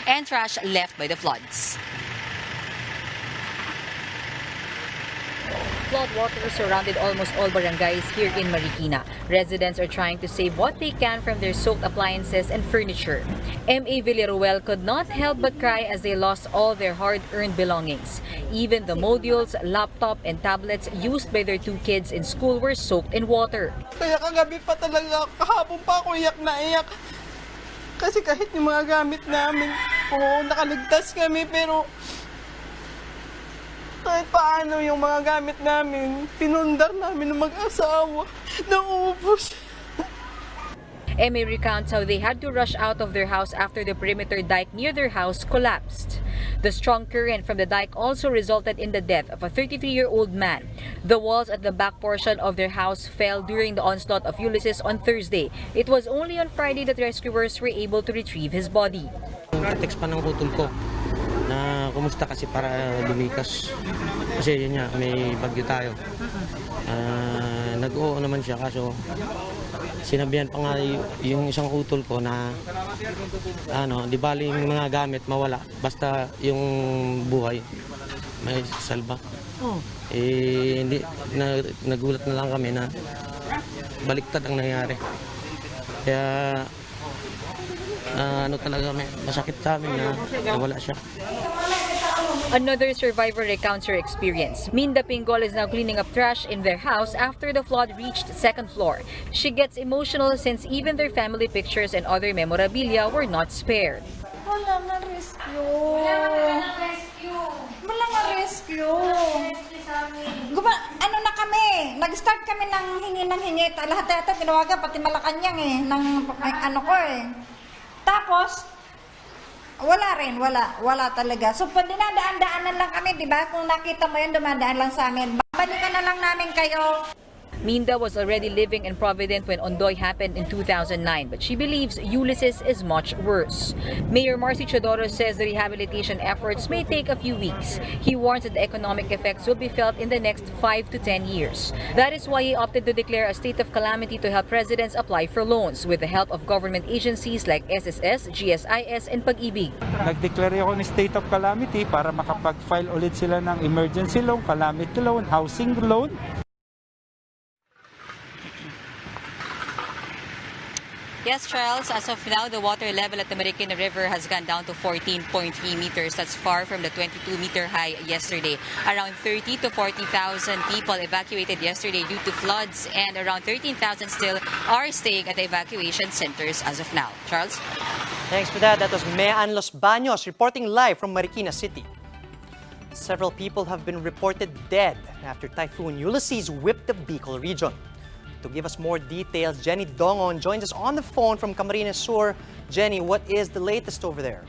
and trash left by the floods. Floodwaters surrounded almost all barangays here in Marikina. Residents are trying to save what they can from their soaked appliances and furniture. M.A. Villaruel could not help but cry as they lost all their hard-earned belongings. Even the modules, laptop, and tablets used by their 2 kids in school were soaked in water. Kaya kagabi pa talaga, kahapon pa ako iyak na iyak. Kasi kahit yung mga gamit namin, oo, nakaligtas kami, pero kahit paano yung mga gamit namin, pinundar namin ng mag-asawa, naubos. MA recounts how they had to rush out of their house after the perimeter dike near their house collapsed. The strong current from the dike also resulted in the death of a 33-year-old man. The walls at the back portion of their house fell during the onslaught of Ulysses on Thursday. It was only on Friday that rescuers were able to retrieve his body. Text pa ng utol ko na kumusta kasi para lumikas. Kasi yun nga, may bagyo tayo. Nag-oo naman siya kaso sinabihan pa nga yung isang utol ko na di bali yung mga gamit mawala basta yung buhay may salba. Hindi nagulat na lang kami na baliktad ang nangyari. Kaya talaga masakit sa amin na wala siya. Another survivor recounts her experience. Minda Pingol is now cleaning up trash in their house after the flood reached the 2nd floor. She gets emotional since even their family pictures and other memorabilia were not spared. Wala nga rescue. Wala nga rescue. Ano na kami? Nag-start kami ng hingi. Lahat ito ginawagan, pati Malacanang Tapos, wala talaga. So, dinadaan-daanan lang kami, di ba? Kung nakita mo yun, dumadaan lang sa amin. Babalikan na lang namin kayo. Minda was already living in Provident when Ondoy happened in 2009, but she believes Ulysses is much worse. Mayor Marcy Chodoro says the rehabilitation efforts may take a few weeks. He warns that the economic effects will be felt in the next 5 to 10 years. That is why he opted to declare a state of calamity to help residents apply for loans with the help of government agencies like SSS, GSIS, and Pag-ibig. Nag-declare ako ng state of calamity para makapag-file ulit sila ng emergency loan, calamity loan, housing loan. Yes, Charles, as of now, the water level at the Marikina River has gone down to 14.3 meters. That's far from the 22-meter high yesterday. Around 30 to 40,000 people evacuated yesterday due to floods, and around 13,000 still are staying at the evacuation centers as of now. Charles? Thanks for that. That was Mean Los Baños reporting live from Marikina City. Several people have been reported dead after Typhoon Ulysses whipped the Bicol region. To give us more details, Jenny Dongon joins us on the phone from Camarines Sur. Jenny, what is the latest over there?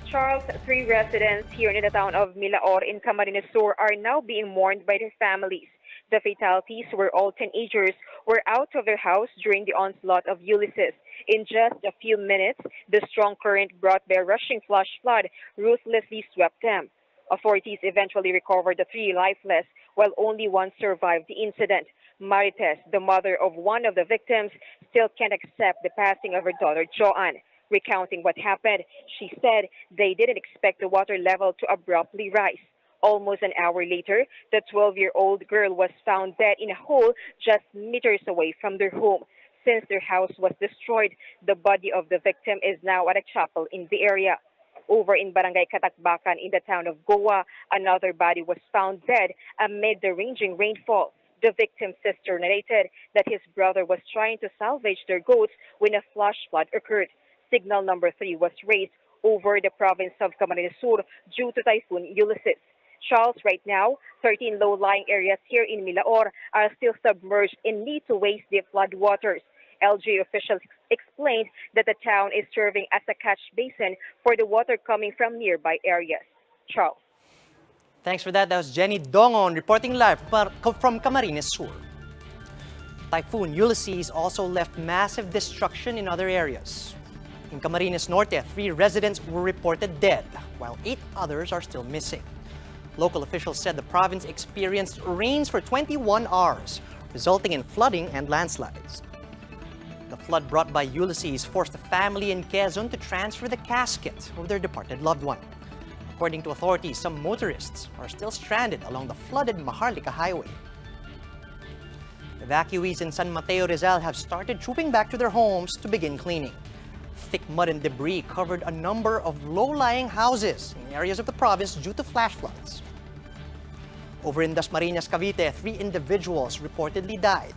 Charles, 3 residents here in the town of Milaor in Camarines Sur are now being mourned by their families. The fatalities were all teenagers were out of their house during the onslaught of Ulysses. In just a few minutes, the strong current brought by a rushing flash flood ruthlessly swept them. Authorities eventually recovered the 3 lifeless, while only 1 survived the incident. Marites, the mother of one of the victims, still can't accept the passing of her daughter, Joanne. Recounting what happened, she said they didn't expect the water level to abruptly rise. Almost an hour later, the 12-year-old girl was found dead in a hole just meters away from their home. Since their house was destroyed, the body of the victim is now at a chapel in the area. Over in Barangay Katakbakan in the town of Goa, another body was found dead amid the raging rainfall. The victim's sister narrated that his brother was trying to salvage their goats when a flash flood occurred. Signal number 3 was raised over the province of Camarines Sur due to Typhoon Ulysses. Charles, right now, 13 low-lying areas here in Milaor are still submerged and need to waste-deep flood waters. LG officials explained that the town is serving as a catch basin for the water coming from nearby areas. Charles. Thanks for that. That was Jenny Dongon reporting live from Camarines Sur. Typhoon Ulysses also left massive destruction in other areas. In Camarines Norte, 3 residents were reported dead, while 8 others are still missing. Local officials said the province experienced rains for 21 hours, resulting in flooding and landslides. The flood brought by Ulysses forced a family in Quezon to transfer the casket of their departed loved one. According to authorities, some motorists are still stranded along the flooded Maharlika Highway. Evacuees in San Mateo, Rizal have started trooping back to their homes to begin cleaning. Thick mud and debris covered a number of low-lying houses in areas of the province due to flash floods. Over in DASMARINAS, CAVITE, 3 individuals reportedly died,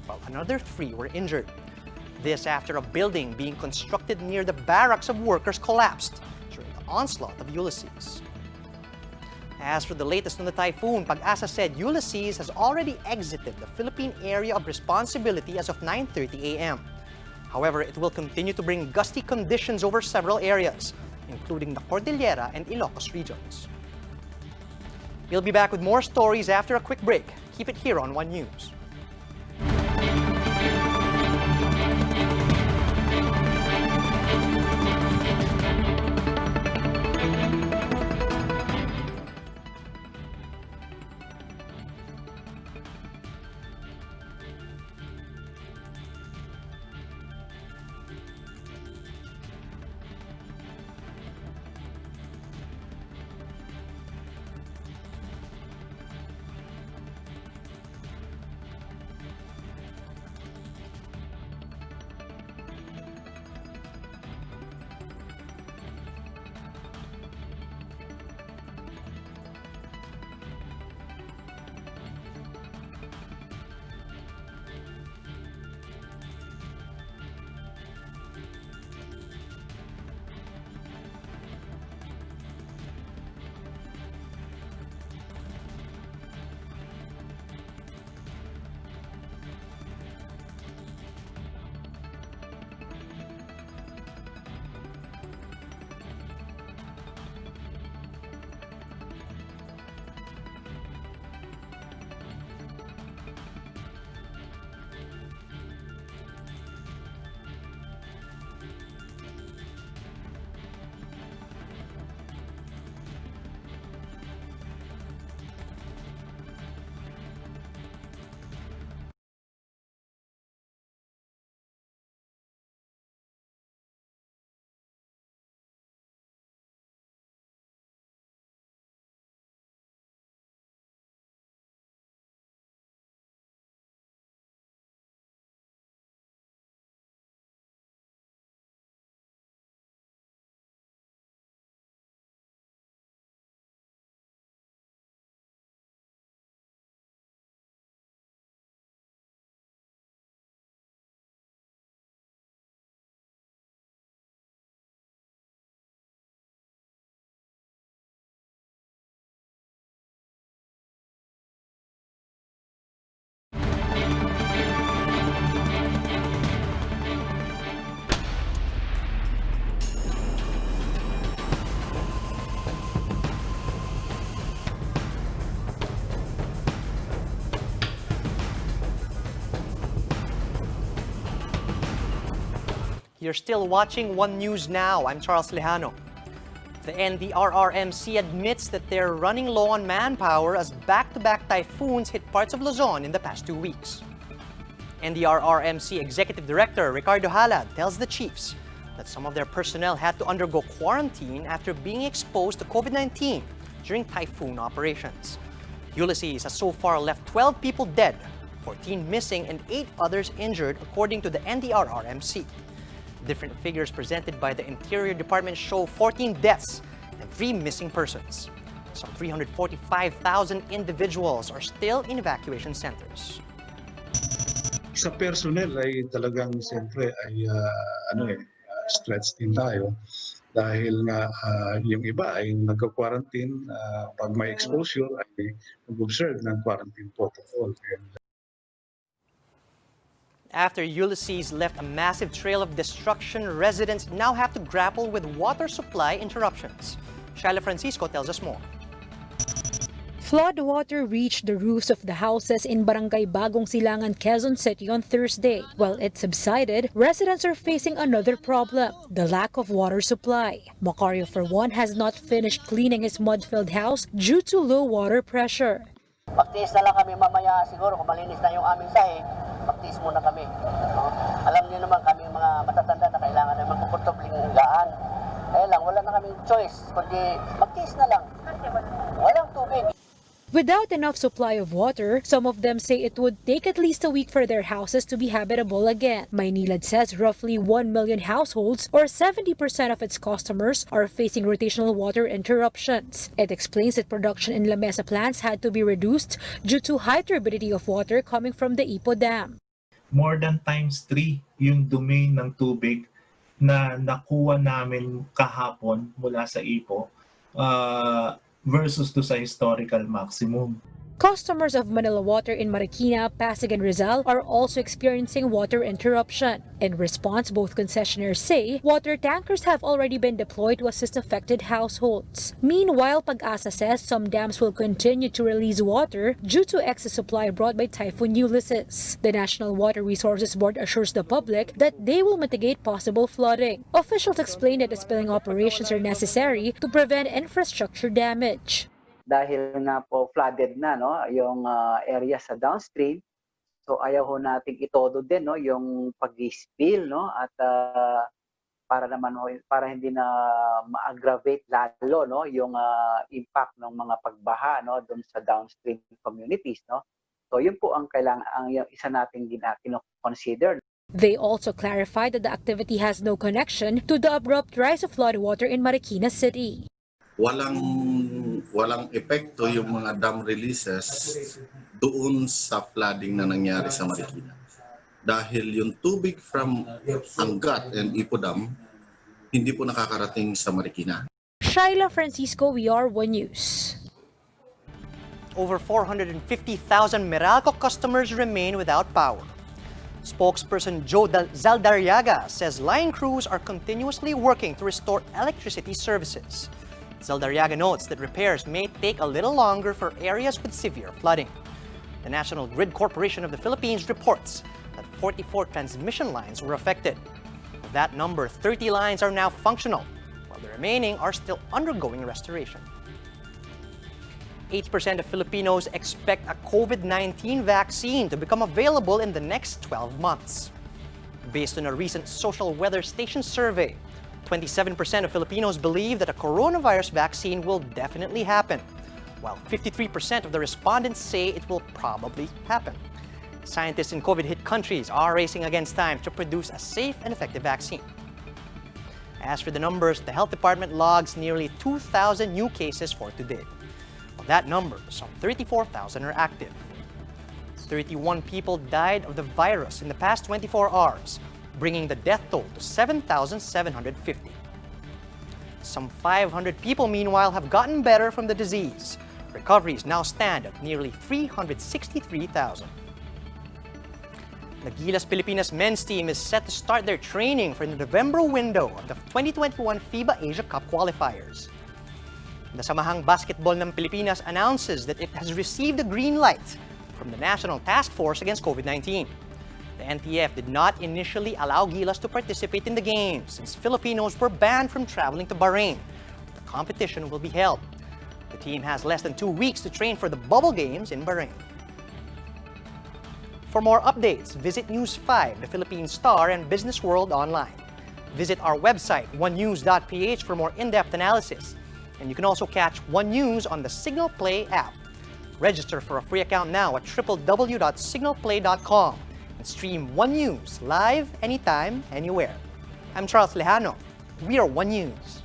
while another 3 were injured. This after a building being constructed near the barracks of workers collapsed during the onslaught of Ulysses. As for the latest on the typhoon, Pag-asa said Ulysses has already exited the Philippine area of responsibility as of 9:30 a.m. However, it will continue to bring gusty conditions over several areas, including the Cordillera and Ilocos regions. We'll be back with more stories after a quick break. Keep it here on One News. You're still watching One News Now. I'm Charles Lejano. The NDRRMC admits that they're running low on manpower as back-to-back typhoons hit parts of Luzon in the past 2 weeks. NDRRMC Executive Director Ricardo Halad tells the chiefs that some of their personnel had to undergo quarantine after being exposed to COVID-19 during typhoon operations. Ulysses has so far left 12 people dead, 14 missing, and 8 others injured, according to the NDRRMC. Different figures presented by the Interior Department show 14 deaths and 3 missing persons. Some 345,000 individuals are still in evacuation centers. Sa personnel ay talagang siyempre ay stretched din tayo dahil nga yung iba ay nagka-quarantine pag may exposure ay nag-observe ng quarantine protocol. After Ulysses left a massive trail of destruction, residents now have to grapple with water supply interruptions. Shala Francisco tells us more. Flood water reached the roofs of the houses in Barangay Bagong Silangan, Quezon City on Thursday. While it subsided, residents are facing another problem, the lack of water supply. Macario, for one, has not finished cleaning his mud-filled house due to low water pressure. Magtiis na lang kami mamaya siguro kung malinis na yung aming sahig magtiis muna kami. No? Alam niyo naman kami mga matatanda na kailangan naman komportabling higaan. Kaya lang, wala na kaming choice, kundi magtiis na lang. Walang tubig. Without enough supply of water, some of them say it would take at least a week for their houses to be habitable again. Maynilad says roughly 1 million households, or 70% of its customers, are facing rotational water interruptions. It explains that production in La Mesa plants had to be reduced due to high turbidity of water coming from the Ipo Dam. More than times 3 yung dumi ng tubig na nakuha namin kahapon mula sa Ipo versus to sa historical maximum. Customers of Manila Water in Marikina, Pasig and Rizal are also experiencing water interruption. In response, both concessionaires say water tankers have already been deployed to assist affected households. Meanwhile, Pag-asa says some dams will continue to release water due to excess supply brought by Typhoon Ulysses. The National Water Resources Board assures the public that they will mitigate possible flooding. Officials explain that the spilling operations are necessary to prevent infrastructure damage. Dahil nga po flooded na no yung area sa downstream, so ayaw ho nating itodo din no yung pag-spill no at para hindi na ma-aggravate lalo no yung impact ng mga pagbaha no doon sa downstream communities no. So yun po ang isa nating kino-consider. They also clarified that the activity has no connection to the abrupt rise of floodwater in Marikina City. Walang epekto yung mga dam releases doon sa flooding na nangyari sa Marikina. Dahil yung tubig from Angat and Ipo Dam hindi po nakakarating sa Marikina. Shaila Francisco, we are One News. Over 450,000 Meralco customers remain without power. Spokesperson Joe Zaldariaga says line crews are continuously working to restore electricity services. Zaldariaga notes that repairs may take a little longer for areas with severe flooding. The National Grid Corporation of the Philippines reports that 44 transmission lines were affected. Of that number, 30 lines are now functional, while the remaining are still undergoing restoration. 8% of Filipinos expect a COVID-19 vaccine to become available in the next 12 months. Based on a recent social weather station survey, 27% of Filipinos believe that a coronavirus vaccine will definitely happen, while 53% of the respondents say it will probably happen. Scientists in COVID-hit countries are racing against time to produce a safe and effective vaccine. As for the numbers, the health department logs nearly 2,000 new cases for today. Of that number, some 34,000 are active. 31 people died of the virus in the past 24 hours, bringing the death toll to 7,750. Some 500 people, meanwhile, have gotten better from the disease. Recoveries now stand at nearly 363,000. The Gilas Pilipinas men's team is set to start their training for the November window of the 2021 FIBA Asia Cup qualifiers. The Samahang Basketball ng Pilipinas announces that it has received a green light from the National Task Force against COVID-19. The NTF did not initially allow Gilas to participate in the games since Filipinos were banned from traveling to Bahrain, where the competition will be held. The team has less than 2 weeks to train for the bubble games in Bahrain. For more updates, visit News 5, the Philippine Star, and Business World online. Visit our website, onenews.ph, for more in-depth analysis. And you can also catch One News on the Signal Play app. Register for a free account now at www.signalplay.com and stream One News live anytime, anywhere. I'm Charles Lejano. We are One News.